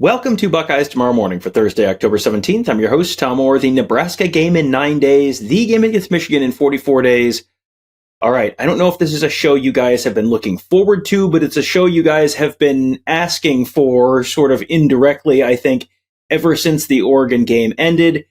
Welcome to Buckeyes Tomorrow Morning for Thursday, October 17th. I'm your host, Tom Orr. The Nebraska game in 9 days, the game against Michigan in 44 days. All right, I don't know if this is a show you guys have been looking forward to, but it's a show you guys have been asking for sort of indirectly, I think, ever since the Oregon game ended.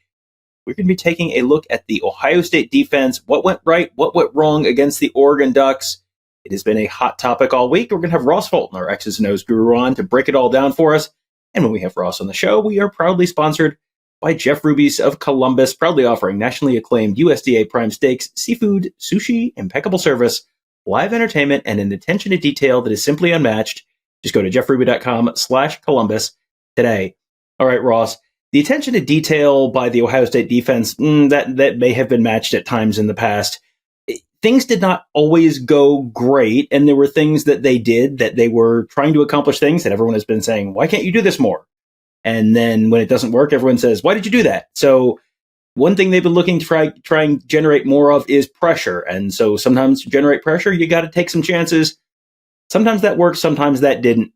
We're going to be taking a look at the Ohio State defense, what went right, what went wrong against the Oregon Ducks. It has been a hot topic all week. We're going to have Ross Fulton, our X's and O's guru, on to break it all down for us. And when we have Ross on the show, we are proudly sponsored by Jeff Ruby's of Columbus, proudly offering nationally acclaimed USDA prime steaks, seafood, sushi, impeccable service, live entertainment, and an attention to detail that is simply unmatched. Just go to jeffruby.com/Columbus today. All right, Ross, the attention to detail by the Ohio State defense, that may have been matched at times in the past. Things did not always go great, and there were things that they did that they were trying to accomplish things that everyone has been saying, why can't you do this more? And then when it doesn't work, everyone says, why did you do that? So one thing they've been looking to try and generate more of is pressure. And so sometimes to generate pressure, you got to take some chances. Sometimes that works, sometimes that didn't.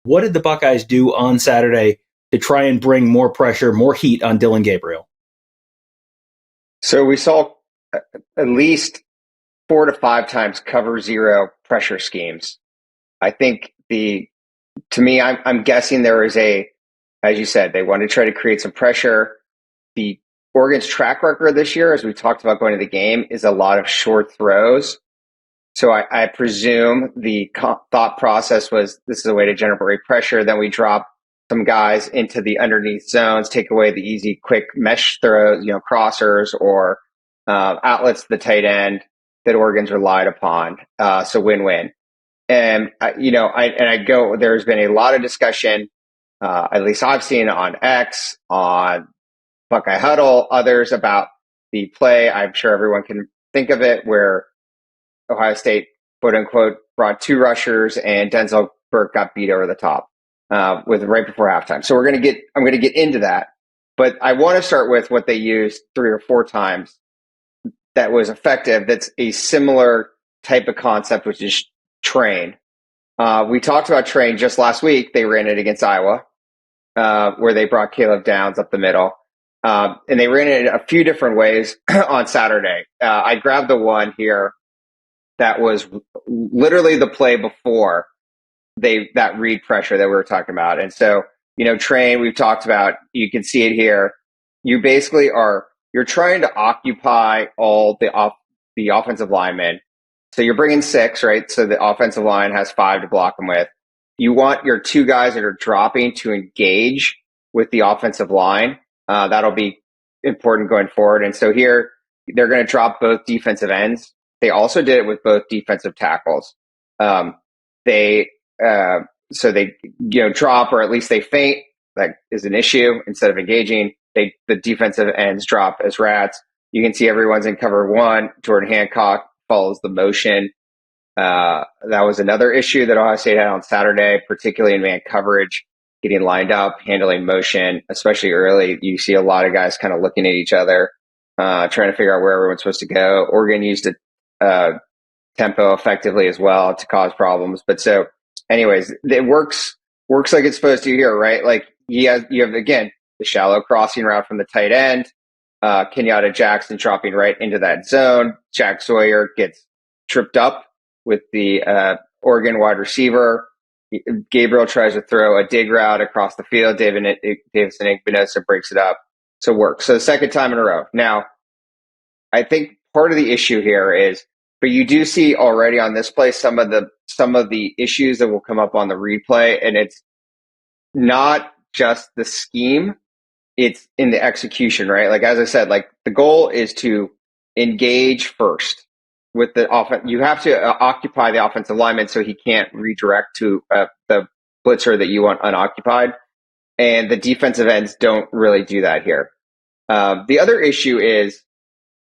What did the Buckeyes do on Saturday to try and bring more pressure, more heat on Dillon Gabriel? So we saw at least 4 to 5 times cover zero pressure schemes. I think to me, I'm guessing there is as you said, they want to try to create some pressure. The Oregon's track record this year, as we talked about going to the game, is a lot of short throws. So I presume the thought process was this is a way to generate pressure. Then we drop some guys into the underneath zones, take away the easy, quick mesh throws, crossers or outlets to the tight end that Oregon's relied upon. So win-win. And, there's been a lot of discussion, at least I've seen on X, on Buckeye Huddle, others about the play. I'm sure everyone can think of it where Ohio State, quote unquote, brought 2 rushers and Denzel Burke got beat over the top, with right before halftime. So I'm going to get into that, but I want to start with what they used 3 or 4 times that was effective. That's a similar type of concept, which is train. We talked about train just last week. They ran it against Iowa, where they brought Caleb Downs up the middle. And they ran it a few different ways on Saturday. I grabbed the one here that was literally the play before that read pressure that we were talking about. And so, train, we've talked about, you can see it here. You basically you're trying to occupy all the offensive linemen. So you're bringing 6, right? So the offensive line has 5 to block them with. You want your 2 guys that are dropping to engage with the offensive line. That'll be important going forward. And so here, they're going to drop both defensive ends. They also did it with both defensive tackles. They drop, or at least they feint. That is an issue. Instead of engaging, the defensive ends drop as rats. You can see everyone's in cover 1. Jordan Hancock follows the motion. That was another issue that Ohio State had on Saturday, particularly in man coverage, getting lined up, handling motion, especially early. You see a lot of guys kind of looking at each other, trying to figure out where everyone's supposed to go. Oregon used tempo effectively as well to cause problems. But so anyways, it works like it's supposed to here, right? Like you have, again, the shallow crossing route from the tight end, Kenyatta Jackson dropping right into that zone. Jack Sawyer gets tripped up with the Oregon wide receiver. Gabriel tries to throw a dig route across the field. Davison Igbinosa breaks it up. So it works. So the second time in a row. Now, I think part of the issue here is, but you do see already on this play some of the issues that will come up on the replay, and it's not just the scheme, it's in the execution, right? Like, as I said, like the goal is to engage first with the offense. You have to occupy the offensive lineman so he can't redirect to the blitzer that you want unoccupied. And the defensive ends don't really do that here. The other issue is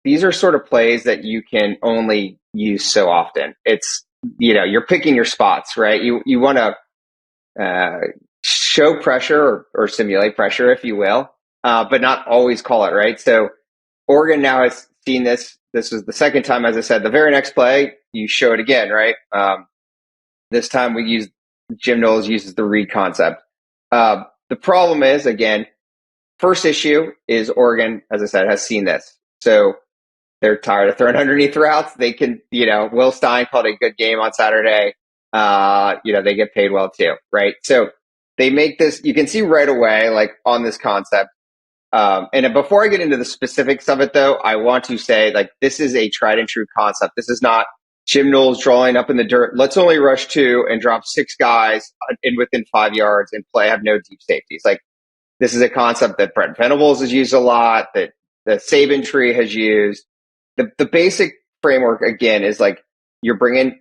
these are sort of plays that you can only use so often. It's, you're picking your spots, right? You want to show pressure or simulate pressure, if you will, but not always call it, right? So Oregon now has seen this. This was the second time, as I said. The very next play, you show it again, right? This time Jim Knowles uses the read concept. The problem is, again, first issue is Oregon, as I said, has seen this. So they're tired of throwing underneath routes. They can, Will Stein called a good game on Saturday. They get paid well too, right? So they make this, you can see right away, like on this concept. And before I get into the specifics of it, though, I want to say, like, this is a tried and true concept. This is not Jim Knowles drawing up in the dirt. Let's only rush 2 and drop 6 guys in within 5 yards and have no deep safeties. Like, this is a concept that Brent Venables has used a lot, that the Saban tree has used. The basic framework, again, is like you're bringing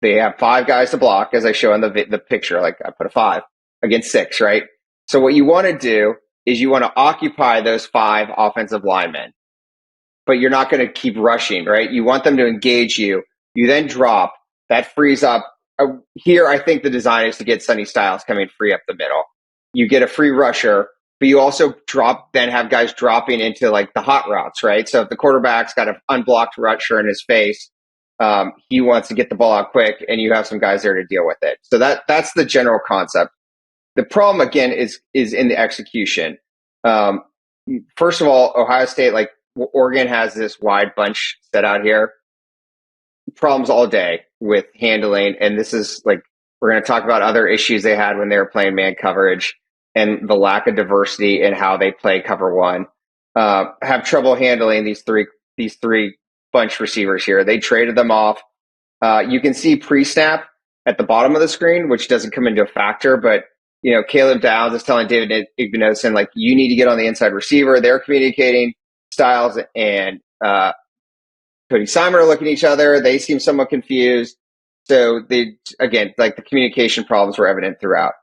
they have 5 guys to block, as I show in the picture. Like, I put a 5 against 6, right? So what you want to do is you want to occupy those 5 offensive linemen, but you're not going to keep rushing, right? You want them to engage you. You then drop. That frees up. Here, I think the design is to get Sonny Styles coming free up the middle. You get a free rusher, but you also then have guys dropping into like the hot routes, right? So if the quarterback's got an unblocked rusher in his face, he wants to get the ball out quick, and you have some guys there to deal with it. So that's the general concept. The problem, again, is in the execution. First of all, Ohio State, like Oregon, has this wide bunch set out here. Problems all day with handling, and this is like, we're going to talk about other issues they had when they were playing man coverage and the lack of diversity in how they play cover one. Have trouble handling these three bunch receivers here. They traded them off. You can see pre-snap at the bottom of the screen, which doesn't come into a factor, but Caleb Downs is telling David Igbinosun, like, you need to get on the inside receiver. They're communicating. Styles and Cody Simon are looking at each other. They seem somewhat confused. So the communication problems were evident throughout.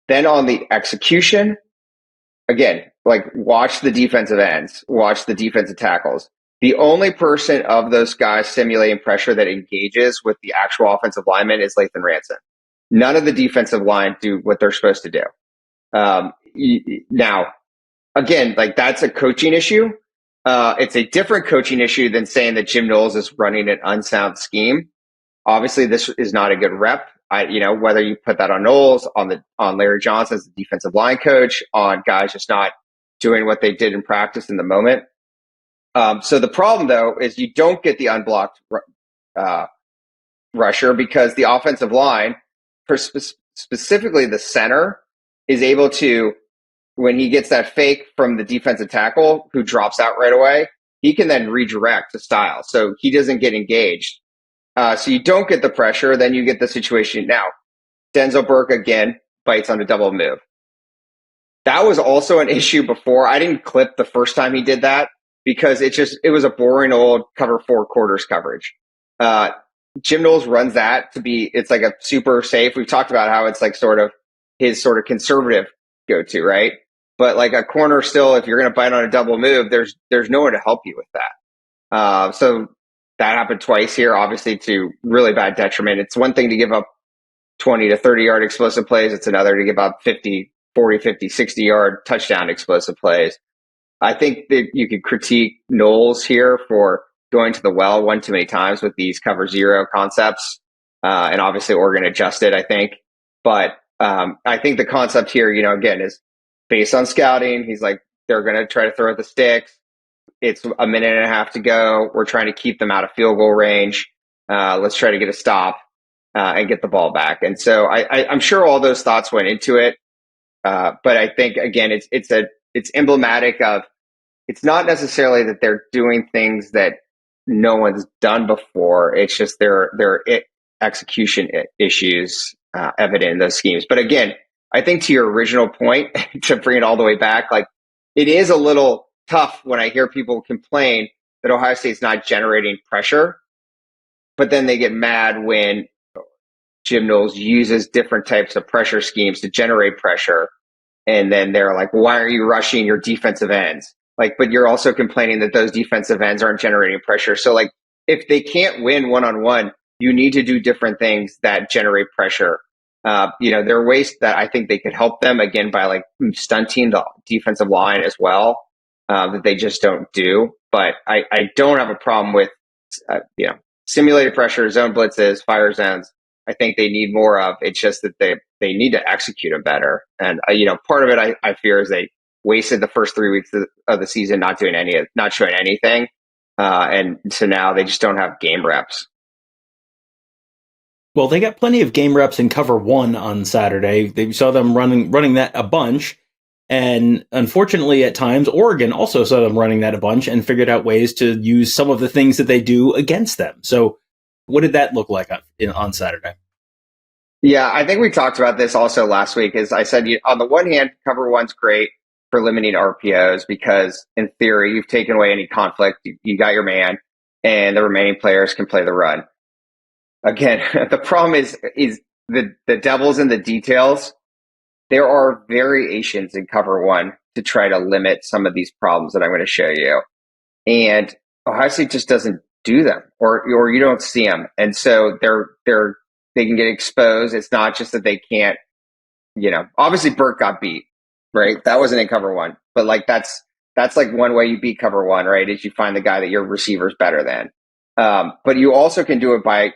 Then on the execution, again, like, watch the defensive ends, watch the defensive tackles. The only person of those guys simulating pressure that engages with the actual offensive lineman is Lathan Ransom. None of the defensive line do what they're supposed to do. Now, again, like, that's a coaching issue. It's a different coaching issue than saying that Jim Knowles is running an unsound scheme. Obviously, this is not a good rep. Whether you put that on Knowles, on Larry Johnson as the defensive line coach, on guys just not doing what they did in practice in the moment. So the problem, though, is you don't get the unblocked rusher, because the offensive line, specifically the center, is able to, when he gets that fake from the defensive tackle who drops out right away, he can then redirect to Styles. So he doesn't get engaged. So you don't get the pressure. Then you get the situation. Now, Denzel Burke, again, bites on a double move. That was also an issue before. I didn't clip the first time he did that because it was a boring old cover 4 quarters coverage. Jim Knowles runs that it's like a super safe. We've talked about how it's like sort of his sort of conservative go-to, right? But like a corner still, if you're going to bite on a double move, there's no one to help you with that. So that happened twice here, obviously to really bad detriment. It's one thing to give up 20 to 30 yard explosive plays. It's another to give up 40, 50, 60 yard touchdown explosive plays. I think that you could critique Knowles here for going to the well one too many times with these cover 0 concepts. And obviously Oregon adjusted, I think. But I think the concept here, again, is based on scouting. He's like, they're going to try to throw at the sticks. It's a minute and a half to go. We're trying to keep them out of field goal range. Let's try to get a stop and get the ball back. And so I'm sure all those thoughts went into it. But I think, again, it's emblematic of, it's not necessarily that they're doing things that no one's done before. It's just there are execution issues evident in those schemes. But again, I think to your original point, to bring it all the way back, like, it is a little tough when I hear people complain that Ohio State's not generating pressure, but then they get mad when Jim Knowles uses different types of pressure schemes to generate pressure. And then they're like, well, why are you rushing your defensive ends? Like, but you're also complaining that those defensive ends aren't generating pressure. So like, if they can't win one-on-one, you need to do different things that generate pressure. There are ways that I think they could help them, again, by like stunting the defensive line as well, that they just don't do. But I don't have a problem with, simulated pressure, zone blitzes, fire zones. I think they need more of. It's just that they they need to execute them better. And part of it I fear is they wasted the first 3 weeks of the season not showing anything, and so now they just don't have game reps. Well, they got plenty of game reps in cover one on Saturday. They saw them running that a bunch. And unfortunately, at times, Oregon also saw them running that a bunch and figured out ways to use some of the things that they do against them. So what did that look like on Saturday? Yeah, I think we talked about this also last week. As I said, on the one hand, cover one's great for limiting RPOs because in theory, you've taken away any conflict. You got your man and the remaining players can play the run. Again, the problem is the devil's in the details. There are variations in cover one to try to limit some of these problems that I'm going to show you. And Ohio State just doesn't do them or you don't see them. And so they can get exposed. It's not just that they can't, obviously Burke got beat, right? That wasn't in cover one, but like, that's like one way you beat cover one, right? Is you find the guy that your receiver's better than. But you also can do it by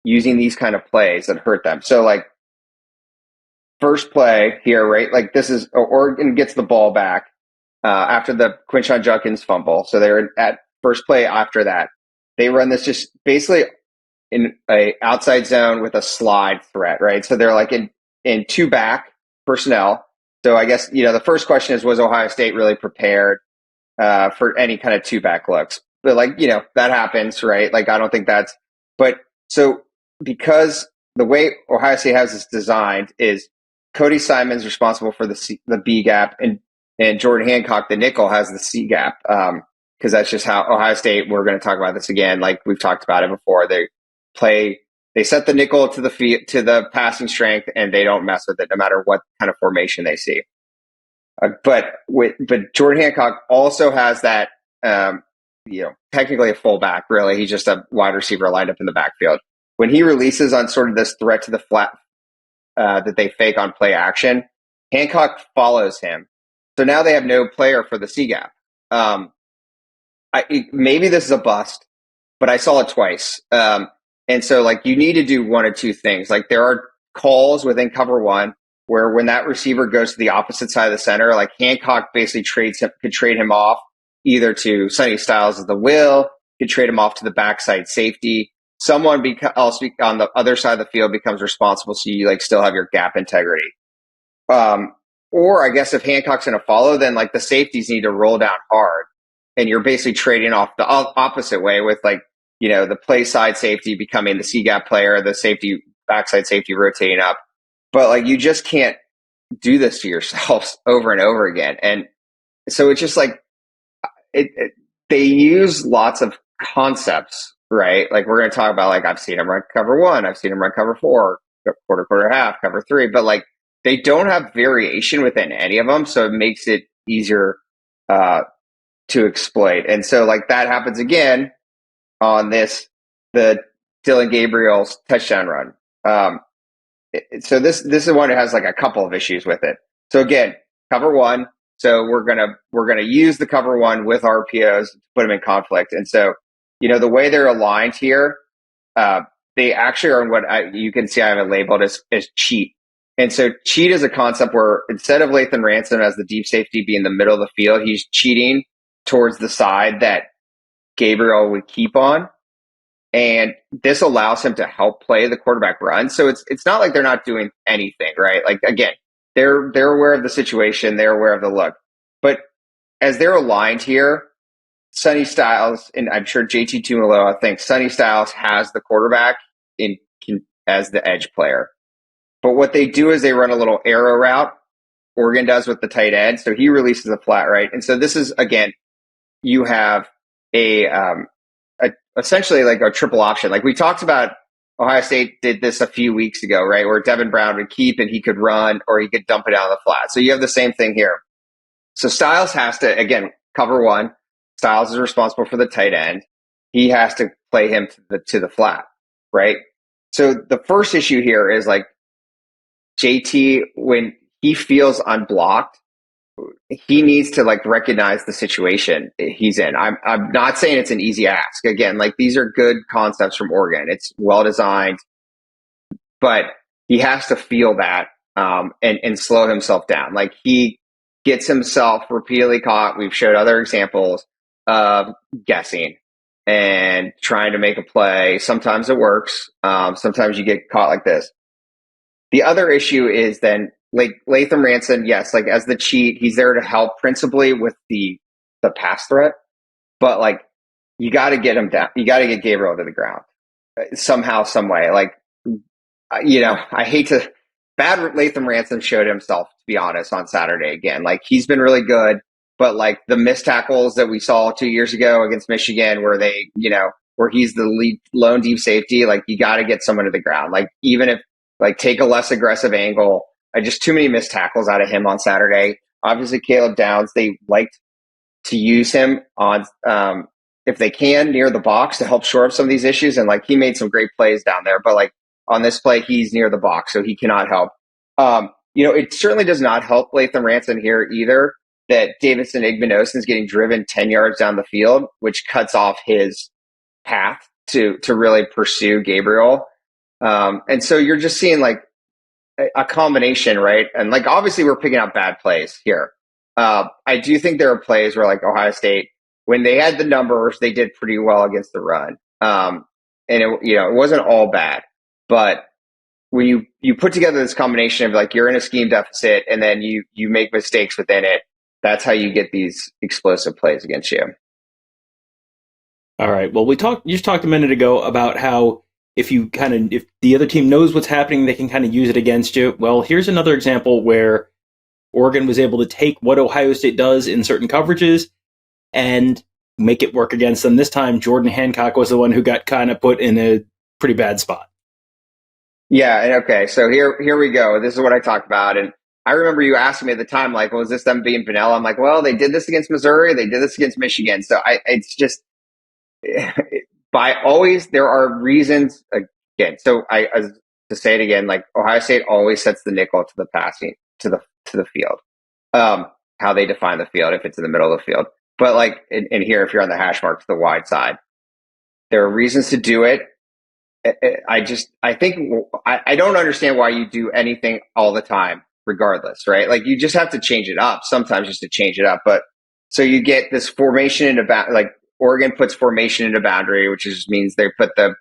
using these kind of plays that hurt them. So like first play here, right? Like this is Oregon gets the ball back after the Quinshon Judkins fumble. So they're at first play after that. They run this just basically in a outside zone with a slide threat, right? So they're like in two back personnel. So I guess, the first question is, was Ohio State really prepared for any kind of two back looks? But like, that happens, right? Like, I don't think but so because the way Ohio State has this designed is Cody Simon's responsible for the B gap and Jordan Hancock, the nickel, has the C gap. Because that's just how Ohio State, we're going to talk about this again. Like we've talked about it before. They set the nickel to the passing strength and they don't mess with it no matter what kind of formation they see. But Jordan Hancock also has that, technically a fullback, really. He's just a wide receiver lined up in the backfield. When he releases on sort of this threat to the flat that they fake on play action, Hancock follows him. So now they have no player for the C gap. Maybe this is a bust, but I saw it twice. And so like you need to do one of two things. Like there are calls within cover one where when that receiver goes to the opposite side of the center, like Hancock basically could trade him off either to Sonny Styles at the will, could trade him off to the backside safety. Someone else on the other side of the field becomes responsible, so you like still have your gap integrity. Or I guess if Hancock's going to follow, then like the safeties need to roll down hard, and you're basically trading off the opposite way with like the play side safety becoming the C gap player, the backside safety rotating up. But like you just can't do this to yourselves over and over again, and so it's just like they use lots of concepts. Right? Like we're going to talk about, like, I've seen him run cover one. I've seen him run cover four, quarter, half, cover three, but like they don't have variation within any of them. So it makes it easier to exploit. And so like that happens again on the Dylan Gabriel's touchdown run. So this is one that has like a couple of issues with it. So again, cover one. So we're going to use the cover one with RPOs to put them in conflict. And so the way they're aligned here, they actually are in what you can see I have it labeled as cheat. And so cheat is a concept where instead of Lathan Ransom as the deep safety be in the middle of the field, he's cheating towards the side that Gabriel would keep on. And this allows him to help play the quarterback run. So it's not like they're not doing anything, right? Like, again, they're aware of the situation. They're aware of the look. But as they're aligned here, Sonny Styles, and I'm sure JT Tuimoloau thinks Sonny Styles has the quarterback as the edge player. But what they do is they run a little arrow route. Oregon does with the tight end. So he releases a flat right. And so this is, again, you have essentially like a triple option. Like we talked about, Ohio State did this a few weeks ago, right? Where Devin Brown would keep and he could run or he could dump it out of the flat. So you have the same thing here. So Styles has to, again, cover one. Styles is responsible for the tight end. He has to play him to the flat, right? So the first issue here is like JT, when he feels unblocked, he needs to like recognize the situation he's in. I'm not saying it's an easy ask. Again, like these are good concepts from Oregon. It's well designed, but he has to feel that and slow himself down. Like he gets himself repeatedly caught. We've showed other examples of guessing and trying to make a play. Sometimes it works. Sometimes you get caught like this. The other issue is then like Latham Ransom, yes, like as the cheat, he's there to help principally with the pass threat, but like you got to get him down. You got to get Gabriel to the ground somehow, some way. Like, I hate to. Bad Latham Ransom showed himself, to be honest, on Saturday again. Like he's been really good, but like the missed tackles that we saw 2 years ago against Michigan, where they, where he's the lead lone deep safety, like you got to get someone to the ground. Like even if like take a less aggressive angle, just too many missed tackles out of him on Saturday. Obviously, Caleb Downs, they liked to use him on if they can near the box to help shore up some of these issues, and like he made some great plays down there, but like on this play, he's near the box, so he cannot help. It certainly does not help Latham Ransom here either that Davidson Igbenogson is getting driven 10 yards down the field, which cuts off his path to really pursue Gabriel. And so you're just seeing like a combination, right? And like obviously we're picking out bad plays here. I do think there are plays where like Ohio State, when they had the numbers, they did pretty well against the run. And it wasn't all bad. But when you put together this combination of like you're in a scheme deficit and then you make mistakes within it, that's how you get these explosive plays against you. All right. Well, you just talked a minute ago about how if the other team knows what's happening, they can kind of use it against you. Well, here's another example where Oregon was able to take what Ohio State does in certain coverages and make it work against them. This time, Jordan Hancock was the one who got kind of put in a pretty bad spot. Yeah, and okay, so here we go. This is what I talked about, and I remember you asking me at the time, like, well, is this them being vanilla? I'm like, well, they did this against Missouri, they did this against Michigan, so it's just there are reasons again. So to say it again, like Ohio State always sets the nickel to the passing to the field, how they define the field if it's in the middle of the field, but like in here, if you're on the hash mark to the wide side, there are reasons to do it. I don't understand why you do anything all the time, regardless, right? Like you just have to change it up sometimes just to change it up. But so you get this formation into like Oregon puts formation into boundary, which just means they put their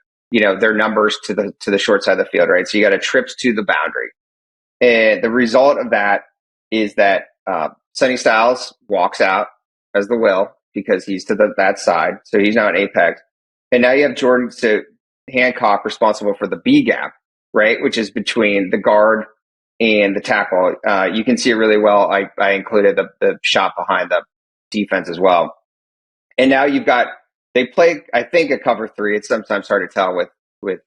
numbers to the short side of the field, right? So you got a trips to the boundary, and the result of that is that Sonny Styles walks out as the will because he's to that side, so he's not an apex, and now you have Jordan Hancock responsible for the B gap, right? Which is between the guard and the tackle. You can see it really well. I included the shot behind the defense as well. And now they play, I think, a cover three. It's sometimes hard to tell with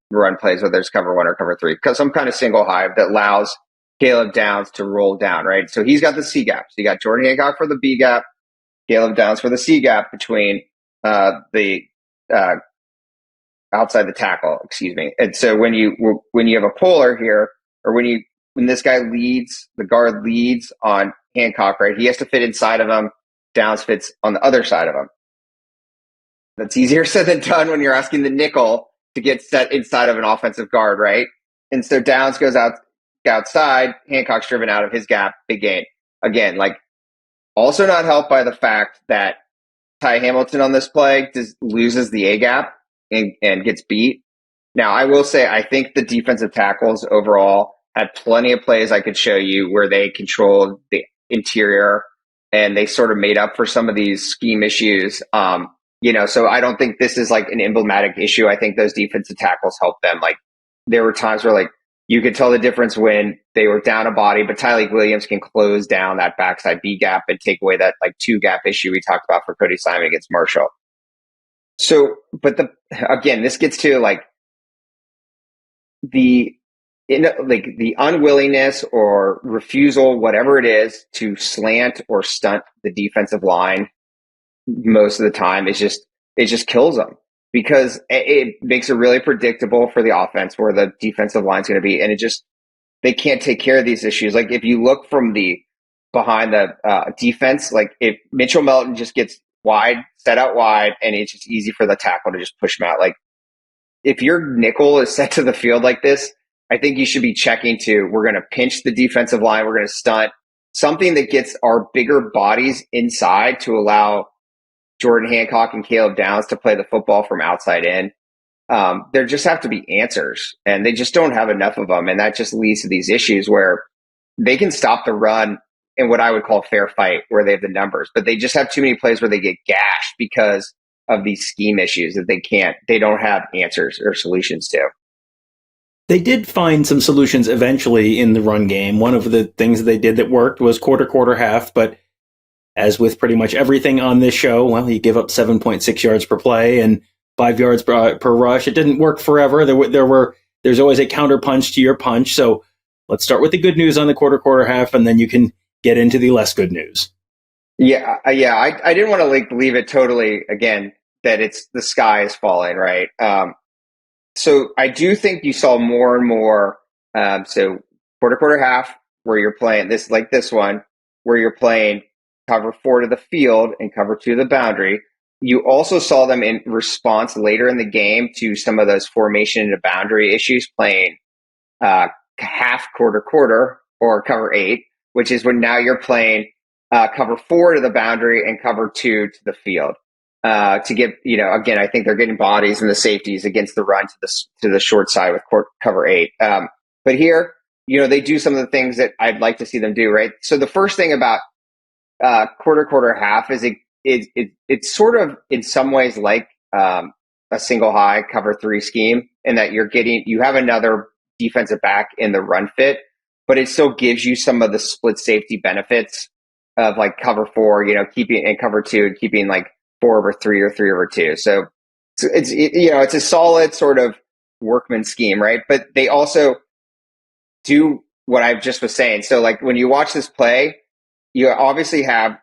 run plays, whether it's cover one or cover three, because some kind of single high that allows Caleb Downs to roll down, right? So he's got the C gap. So you got Jordan Hancock for the B gap, Caleb Downs for the C gap between the outside the tackle, excuse me. And so when you have a puller here, or when this guy leads, the guard leads on Hancock, right? He has to fit inside of him. Downs fits on the other side of him. That's easier said than done when you're asking the nickel to get set inside of an offensive guard, right? And so Downs goes outside, Hancock's driven out of his gap, big gain. Again, like also not helped by the fact that Ty Hamilton on this play loses the A gap and gets beat. Now, I will say, I think the defensive tackles overall had plenty of plays I could show you where they controlled the interior and they sort of made up for some of these scheme issues. So I don't think this is like an emblematic issue. I think those defensive tackles helped them. Like there were times where like you could tell the difference when they were down a body, but Tyleik Williams can close down that backside B gap and take away that like 2 gap issue we talked about for Cody Simon against Marshall. So, but again, this gets to like the unwillingness or refusal, whatever it is, to slant or stunt the defensive line most of the time it just kills them because it makes it really predictable for the offense where the defensive line is going to be, and they can't take care of these issues. Like if you look from behind the defense, like if Mitchell Melton just gets wide, set out wide, and it's just easy for the tackle to just push him out. Like if your nickel is set to the field like this, I think you should be checking to, we're going to pinch the defensive line, we're going to stunt, something that gets our bigger bodies inside to allow Jordan Hancock and Caleb Downs to play the football from outside in. There just have to be answers, and they just don't have enough of them. And that just leads to these issues where they can stop the run in what I would call fair fight, where they have the numbers, but they just have too many plays where they get gashed because of these scheme issues that they don't have answers or solutions to. They did find some solutions eventually in the run game. One of the things that they did that worked was quarter, half, but as with pretty much everything on this show, well, you give up 7.6 yards per play and 5 yards per rush. It didn't work forever. There's always a counter punch to your punch. So let's start with the good news on the quarter, half, and then you can get into the less good news. Yeah. I didn't want to leave it totally again that it's the sky is falling, right? So I do think you saw more and more. So quarter, half, where you're playing this one, where you're playing cover 4 to the field and cover 2 to the boundary. You also saw them in response later in the game to some of those formation into boundary issues, playing half quarter or cover 8, which is when now you're playing cover 4 to the boundary and cover 2 to the field. To get, again, I think they're getting bodies and the safeties against the run to the short side with cover 8. But here, they do some of the things that I'd like to see them do, right? So the first thing about quarter, half is it's sort of in some ways like a single high cover 3 scheme, in that you have another defensive back in the run fit, but it still gives you some of the split safety benefits of like cover 4, keeping and cover 2 and keeping like 4/3 or 3/2. So it's a solid sort of workman scheme, right? But they also do what I just was saying. So like when you watch this play, you obviously have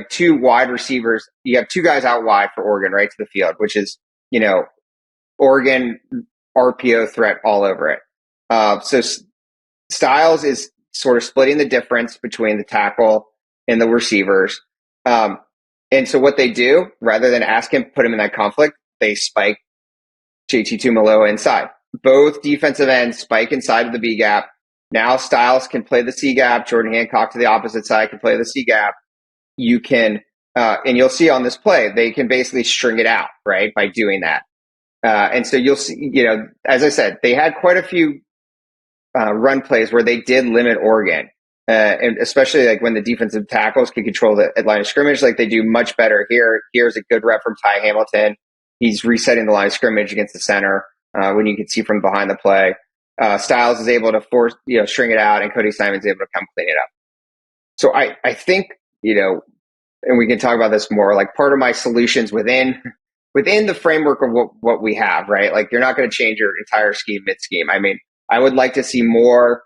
2 wide receivers. You have 2 guys out wide for Oregon right to the field, which is, Oregon RPO threat all over it. So Styles is sort of splitting the difference between the tackle and the receivers. And so what they do, rather than ask him, put him in that conflict, they spike JT Tuimoloau inside. Both defensive ends spike inside of the B gap. Now Styles can play the C gap. Jordan Hancock to the opposite side can play the C gap. You can, and you'll see on this play, they can basically string it out, right, by doing that. And so you'll see, as I said, they had quite a few run plays where they did limit Oregon. And especially like when the defensive tackles can control the line of scrimmage, like they do much better here. Here's a good rep from Ty Hamilton. He's resetting the line of scrimmage against the center when you can see from behind the play. Styles is able to string it out, and Cody Simon's able to come clean it up. So I think, and we can talk about this more, like part of my solutions within the framework of what we have, right? Like you're not going to change your entire scheme mid-scheme. I mean, I would like to see more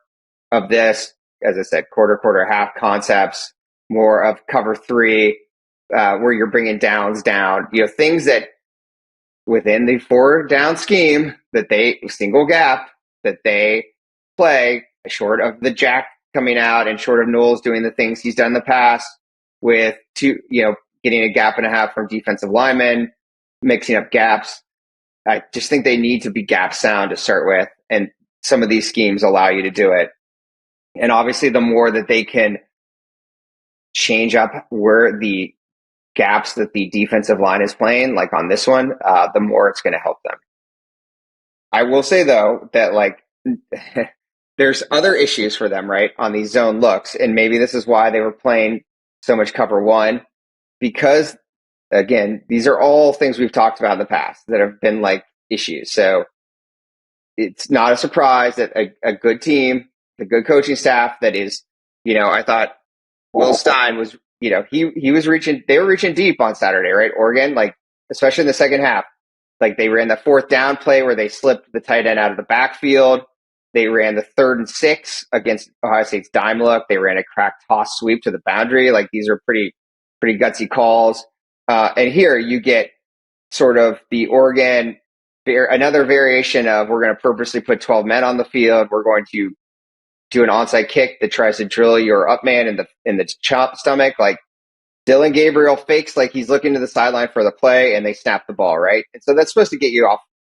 of this, as I said, quarter, half concepts, more of cover 3, where you're bringing downs down, things that within the 4 down scheme that they single gap that they play, short of the jack coming out and short of Knowles doing the things he's done in the past with getting a gap and a half from defensive linemen, mixing up gaps. I just think they need to be gap sound to start with. And some of these schemes allow you to do it. And obviously, the more that they can change up where the gaps that the defensive line is playing, like on this one, the more it's going to help them. I will say, though, that like there's other issues for them, right, on these zone looks. And maybe this is why they were playing so much cover 1, because, again, these are all things we've talked about in the past that have been like issues. So it's not a surprise that a good team, the good coaching staff that is, I thought Will Stein was, they were reaching deep on Saturday, right? Oregon, like, especially in the second half, like they ran the 4th down play where they slipped the tight end out of the backfield. They ran the 3rd and 6 against Ohio State's dime look. They ran a crack toss sweep to the boundary. Like these are pretty gutsy calls. And here you get sort of the Oregon, another variation of, we're going to purposely put 12 men on the field. We're going to do an onside kick that tries to drill your up man in the stomach. Like Dylan Gabriel fakes like he's looking to the sideline for the play, and they snap the ball, right? And so that's supposed to get you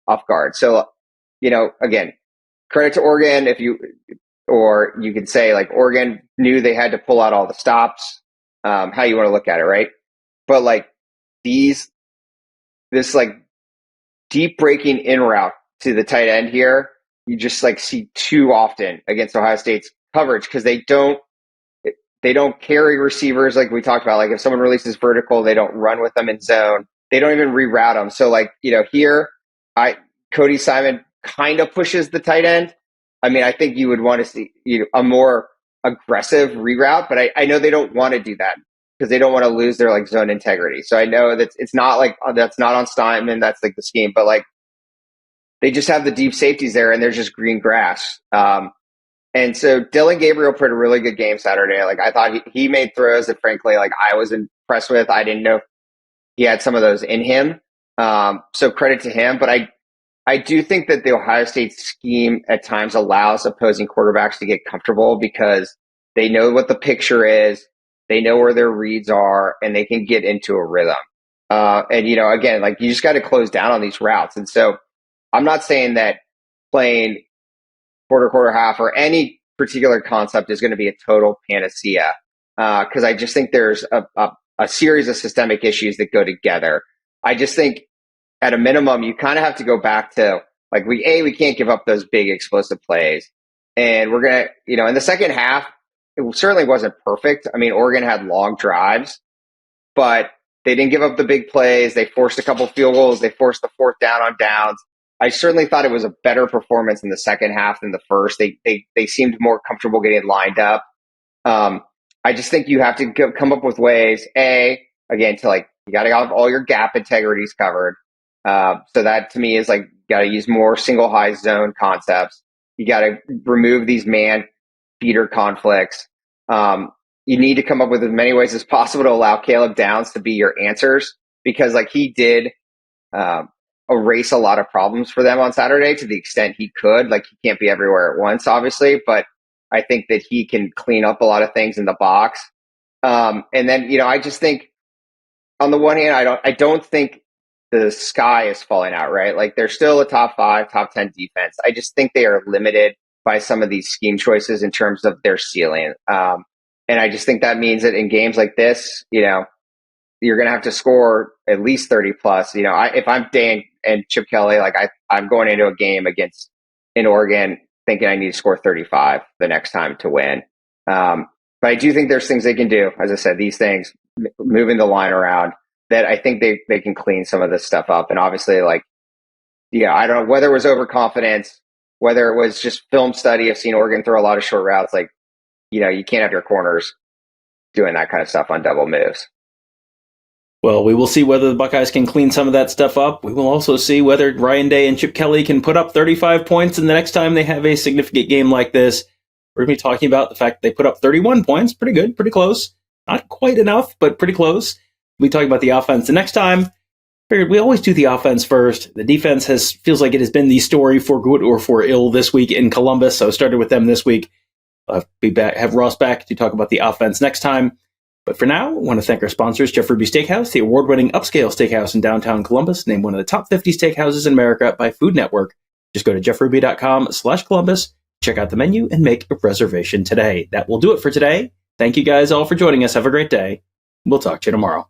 off guard. So, again, credit to Oregon or you could say like Oregon knew they had to pull out all the stops, how you want to look at it, right? But like this like deep breaking in route to the tight end here, you just like see too often against Ohio State's coverage because they don't carry receivers like we talked about. Like if someone releases vertical, they don't run with them in zone. They don't even reroute them. So like, here, Cody Simon kind of pushes the tight end. I mean, I think you would want to see a more aggressive reroute, but I know they don't want to do that because they don't want to lose their like zone integrity. So I know that it's not like that's not on Steinman. That's like the scheme, but like they just have the deep safeties there and there's just green grass. And so Dylan Gabriel played a really good game Saturday. Like I thought he made throws that frankly, like I was impressed with. I didn't know he had some of those in him. So credit to him, but I do think that the Ohio State scheme at times allows opposing quarterbacks to get comfortable because they know what the picture is, they know where their reads are, and they can get into a rhythm. And, again, like you just got to close down on these routes. And so I'm not saying that playing quarter, half, or any particular concept is going to be a total panacea because I just think there's a series of systemic issues that go together. I just think at a minimum, you kind of have to go back to like we can't give up those big explosive plays. And we're going to, in the second half, it certainly wasn't perfect. I mean, Oregon had long drives, but they didn't give up the big plays. They forced a couple field goals. They forced the fourth down on downs. I certainly thought it was a better performance in the second half than the first. They seemed more comfortable getting lined up. I just think you have to come up with ways, again, to like, you got to have all your gap integrities covered. So that to me is like, you got to use more single high zone concepts. You got to remove these man feeder conflicts. You need to come up with as many ways as possible to allow Caleb Downs to be your answers because like he did erase a lot of problems for them on Saturday to the extent he could. Like he can't be everywhere at once, obviously, but I think that he can clean up a lot of things in the box. And then, I just think on the one hand, I don't think the sky is falling out, right? Like they're still a top 5, top 10 defense. I just think they are limited by some of these scheme choices in terms of their ceiling. And I just think that means that in games like this, you're going to have to score at least 30 plus. If I'm Dan and Chip Kelly, like I'm going into a game in Oregon thinking I need to score 35 the next time to win. But I do think there's things they can do. As I said, these things, moving the line around, that I think they can clean some of this stuff up. And obviously, I don't know whether it was overconfidence, whether it was just film study of seeing Oregon throw a lot of short routes. Like, you can't have your corners doing that kind of stuff on double moves. Well, we will see whether the Buckeyes can clean some of that stuff up. We will also see whether Ryan Day and Chip Kelly can put up 35 points, and the next time they have a significant game like this, we're going to be talking about the fact that they put up 31 points. Pretty good, pretty close. Not quite enough, but pretty close. We'll be talking about the offense the next time. We always do the offense first. The defense feels like it has been the story for good or for ill this week in Columbus, so I started with them this week. I'll be back, have Ross back to talk about the offense next time. But for now, I want to thank our sponsors, Jeff Ruby Steakhouse, the award-winning upscale steakhouse in downtown Columbus, named one of the top 50 steakhouses in America by Food Network. Just go to jeffruby.com/Columbus, check out the menu, and make a reservation today. That will do it for today. Thank you guys all for joining us. Have a great day. We'll talk to you tomorrow.